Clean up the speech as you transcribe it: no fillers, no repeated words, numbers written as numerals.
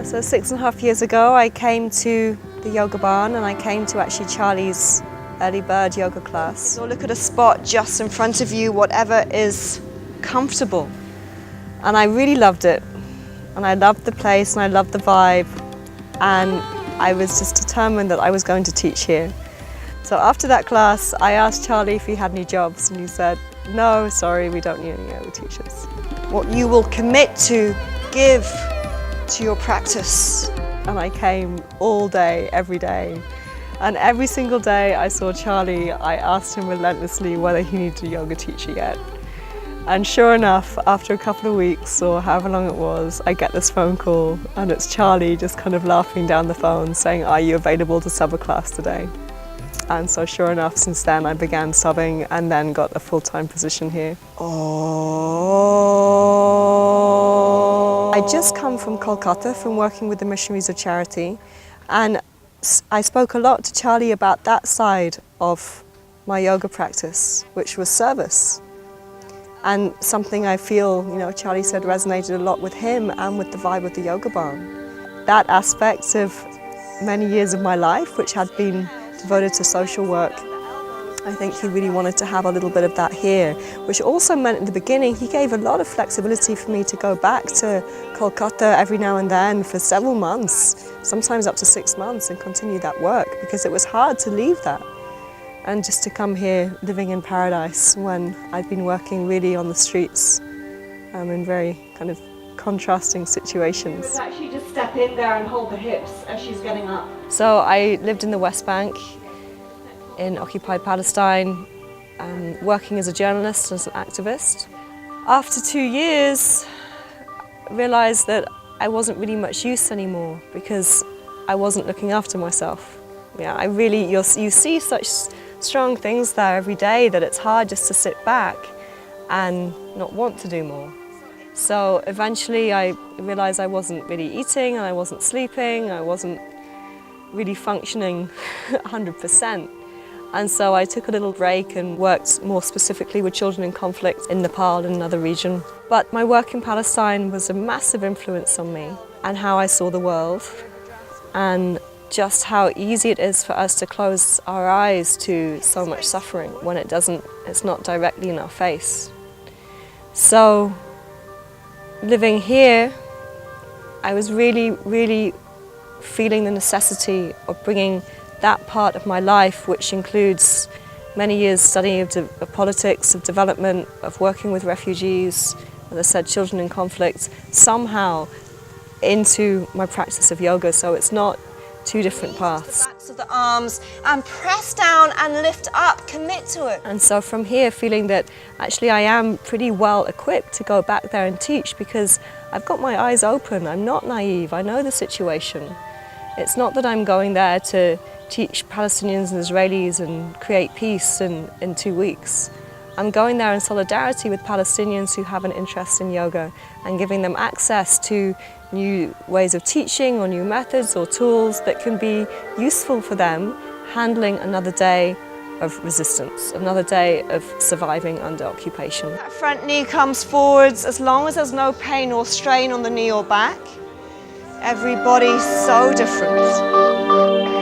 So 6.5 years ago I came to the Yoga Barn, and I came to actually Charlie's early bird yoga class. So look at a spot just in front of you, whatever is comfortable. And I really loved it. And I loved the place and I loved the vibe. And I was just determined that I was going to teach here. So after that class, I asked Charlie if he had any jobs, and he said, no, sorry, we don't need any yoga teachers. What you will commit to give to your practice. And I came all day, every day. And every single day I saw Charlie, I asked him relentlessly whether he needed a yoga teacher yet. And sure enough, after a couple of weeks or however long it was, I get this phone call, and it's Charlie just kind of laughing down the phone saying, are you available to sub a class today? And so sure enough, since then I began subbing and then got a full-time position here. I just come from Kolkata from working with the Missionaries of Charity, and I spoke a lot to Charlie about that side of my yoga practice, which was service. And something I feel, Charlie said resonated a lot with him and with the vibe of the Yoga Barn. That aspect of many years of my life, which had been devoted to social work, I think he really wanted to have a little bit of that here, which also meant in the beginning he gave a lot of flexibility for me to go back to Kolkata every now and then for several months, sometimes up to 6 months, and continue that work, because it was hard to leave that and just to come here living in paradise when I'd been working really on the streets in very kind of contrasting situations. Actually just step in there and hold the hips as she's getting up. So I lived in the West Bank in occupied Palestine, working as a journalist, as an activist. After 2 years, I realized that I wasn't really much use anymore because I wasn't looking after myself. Yeah, you see such strong things there every day that it's hard just to sit back and not want to do more. So eventually I realized I wasn't really eating and I wasn't sleeping, I wasn't really functioning 100%. And so I took a little break and worked more specifically with children in conflict in Nepal and another region. But my work in Palestine was a massive influence on me and how I saw the world, and just how easy it is for us to close our eyes to so much suffering when it's not directly in our face. So living here, I was really, really feeling the necessity of bringing that part of my life, which includes many years studying of politics, of development, of working with refugees, as I said, children in conflict, somehow into my practice of yoga, so it's not two different paths. Backs of the arms, and press down and lift up, commit to it. And so from here, feeling that actually I am pretty well equipped to go back there and teach, because I've got my eyes open, I'm not naive, I know the situation. It's not that I'm going there to teach Palestinians and Israelis and create peace in 2 weeks. I'm going there in solidarity with Palestinians who have an interest in yoga and giving them access to new ways of teaching or new methods or tools that can be useful for them handling another day of resistance, another day of surviving under occupation. That front knee comes forwards as long as there's no pain or strain on the knee or back. Everybody's so different.